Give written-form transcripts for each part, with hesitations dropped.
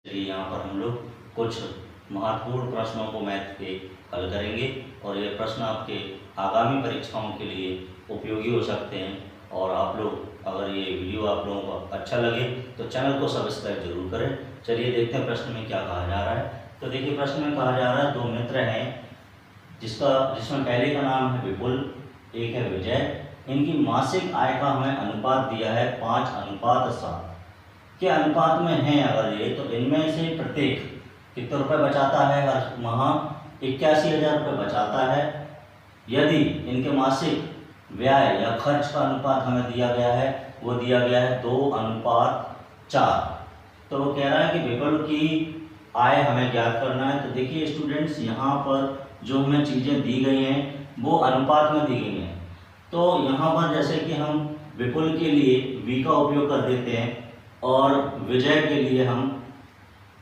चलिए यहाँ पर हम लोग कुछ महत्वपूर्ण प्रश्नों को मैथ के हल करेंगे और ये प्रश्न आपके आगामी परीक्षाओं के लिए उपयोगी हो सकते हैं। और आप लोग अगर ये वीडियो आप लोगों को अच्छा लगे तो चैनल को सब्सक्राइब जरूर करें। चलिए देखते हैं प्रश्न में क्या कहा जा रहा है। तो देखिए प्रश्न में कहा जा रहा है, दो मित्र हैं जिसमें पहले का नाम है विपुल, एक है विजय। इनकी मासिक आय का हमें अनुपात दिया है 5:7 के अनुपात में है। अगर ये तो इनमें से प्रत्येक कितने रुपए बचाता है, हर माह 81,000 रुपये बचाता है। यदि इनके मासिक व्यय या खर्च का अनुपात हमें दिया गया है, वो दिया गया है 2:4। तो वो कह रहा है कि विपुल की आय हमें ज्ञात करना है। तो देखिए स्टूडेंट्स, यहाँ पर जो हमें चीज़ें दी गई हैं वो अनुपात में दी गई हैं। तो यहाँ पर जैसे कि हम विपुल के लिए v का उपयोग कर देते हैं और विजय के लिए हम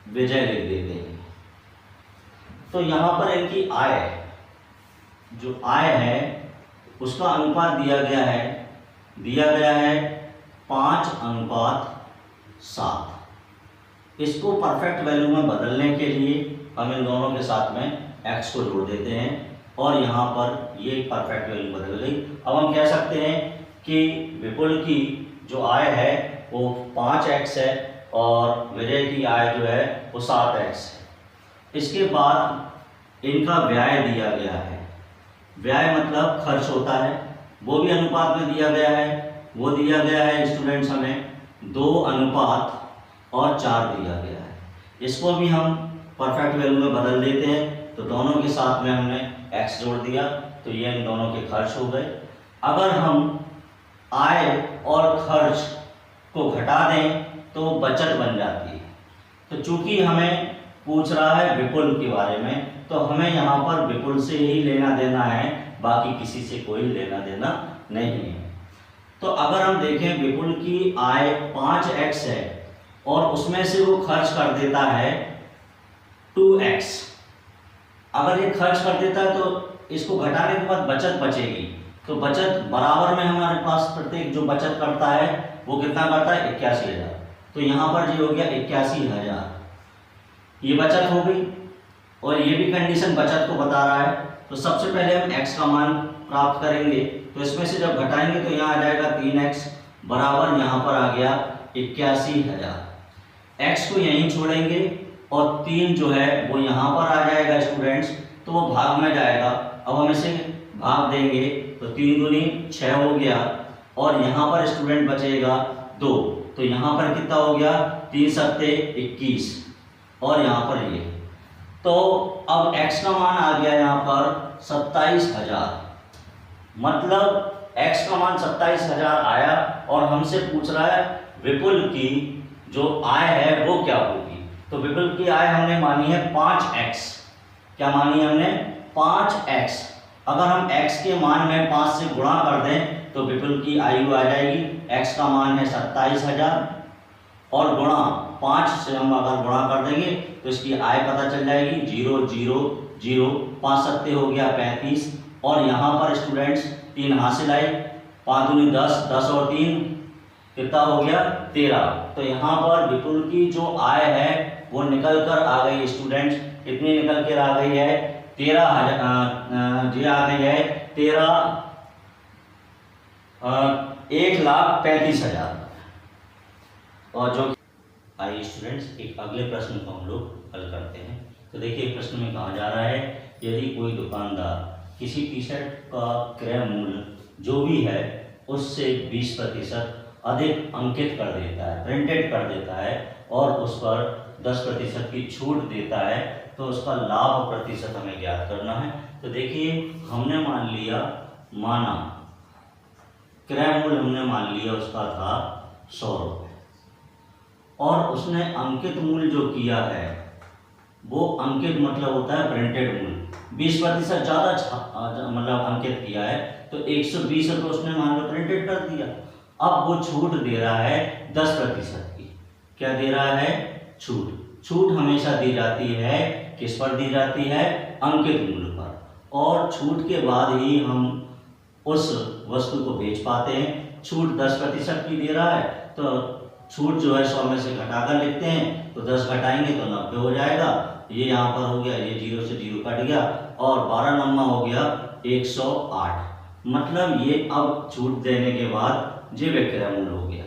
विजय लिख देते हैं। तो यहाँ पर इनकी आय, जो आय है उसका अनुपात दिया गया है 5:7। इसको परफेक्ट वैल्यू में बदलने के लिए हम इन दोनों के साथ में x को जोड़ देते हैं और यहाँ पर ये परफेक्ट वैल्यू बदल गई। अब हम कह सकते हैं कि विपुल की जो आय है वो 5x है और विजय की आय जो है वो 7x है। इसके बाद इनका व्यय दिया गया है। व्यय मतलब खर्च होता है, वो भी अनुपात में दिया गया है। वो दिया गया है स्टूडेंट्स हमें 2:4 दिया गया है। इसको भी हम परफेक्ट वैल्यू में बदल देते हैं। तो दोनों के साथ में हमने x जोड़ दिया तो ये इन दोनों के खर्च हो गए। अगर हम आय और खर्च को घटा दें तो बचत बन जाती है। तो चूंकि हमें पूछ रहा है विपुल के बारे में, तो हमें यहाँ पर विपुल से ही लेना देना है, बाकी किसी से कोई लेना देना नहीं है। तो अगर हम देखें विपुल की आय 5x है और उसमें से वो खर्च कर देता है 2x। अगर ये खर्च कर देता है तो इसको घटाने के बाद बचत बचेगी। तो बचत बराबर में हमारे पास प्रत्येक जो बचत करता है वो कितना करता है 81,000। तो यहाँ पर जो हो गया 81,000, ये बचत हो गई और ये भी कंडीशन बचत को बता रहा है। तो सबसे पहले हम x का मान प्राप्त करेंगे। तो इसमें से जब घटाएंगे तो यहाँ आ जाएगा 3x बराबर यहाँ पर आ गया 81,000। x को यहीं छोड़ेंगे और 3 जो है वो यहाँ पर आ जाएगा स्टूडेंट्स, तो वो भाग में जाएगा। अब हम इसे भाग देंगे तो 3 दूनी 6 हो गया और यहाँ पर स्टूडेंट बचेगा 2। तो यहाँ पर कितना हो गया 3 सत्ते 21 और यहाँ पर ये। तो अब x का मान आ गया यहाँ पर 27,000। मतलब x का मान 27,000 आया और हमसे पूछ रहा है विपुल की जो आय है वो क्या होगी। तो विपुल की आय हमने मानी है 5x। क्या मानी है हमने 5x। अगर हम x के मान में 5 से गुणा कर दें तो विपुल की आयु आ जाएगी। x का मान है 27,000 और गुणा 5 से हम अगर गुणा कर देंगे तो इसकी आय पता चल जाएगी। 0 0 0 5 सत्ते हो गया 35 और यहाँ पर स्टूडेंट्स 3 हासिल आए। 5 दूनी 10, 10 और 3 कितना हो गया 13। तो यहाँ पर विपुल की जो आय है वो निकल कर आ गई स्टूडेंट्स। कितनी निकल कर आ गई है 13,000 जी आ गई है 1,35,000। और जो आइए स्टूडेंट्स एक अगले प्रश्न को हम लोग हल करते हैं। तो देखिए प्रश्न में कहा जा रहा है, यदि कोई दुकानदार किसी टी शर्ट का क्रय मूल्य जो भी है उससे 20% अधिक अंकित कर देता है, प्रिंटेड कर देता है और उस पर 10% की छूट देता है, तो उसका लाभ प्रतिशत हमें ज्ञात करना है। तो देखिए हमने माना क्रय मूल्य हमने मान लिया उसका था 100 रुपये और उसने अंकित मूल्य जो किया है वो अंकित मतलब होता है प्रिंटेड मूल्य। 20% ज़्यादा मतलब अंकित किया है तो 120 रुपये उसने मान लो प्रिंटेड कर दिया। अब वो छूट दे रहा है 10% की। क्या दे रहा है छूट। छूट हमेशा दी जाती है किस पर दी जाती है अंकित मूल्य पर, और छूट के बाद ही हम उस वस्तु को बेच पाते हैं। छूट 10% की दे रहा है तो छूट जो है 100 में से घटाकर लिखते हैं, तो 10 घटाएंगे तो 90 हो जाएगा। ये यहाँ पर हो गया, ये 0 से 0 कट गया और 12 नम्मा हो गया 108। मतलब ये अब छूट देने के बाद ये विक्रय मूल्य हो गया।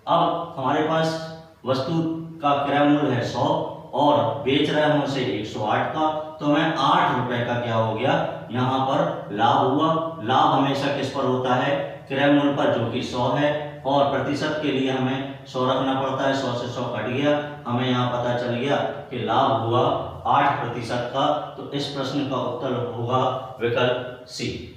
अब हमारे पास वस्तु का क्रय मूल्य है 100 और बेच रहे हैं उसे 108 का, तो हमें 8 रुपए का क्या हो गया, यहाँ पर लाभ हुआ। लाभ हमेशा किस पर होता है, क्रय मूल्य पर, जो कि 100 है, और प्रतिशत के लिए हमें 100 रखना पड़ता है। 100 से 100 कट गया, हमें यहाँ पता चल गया कि लाभ हुआ 8% का। तो इस प्रश्न का उत्तर होगा विकल्प सी।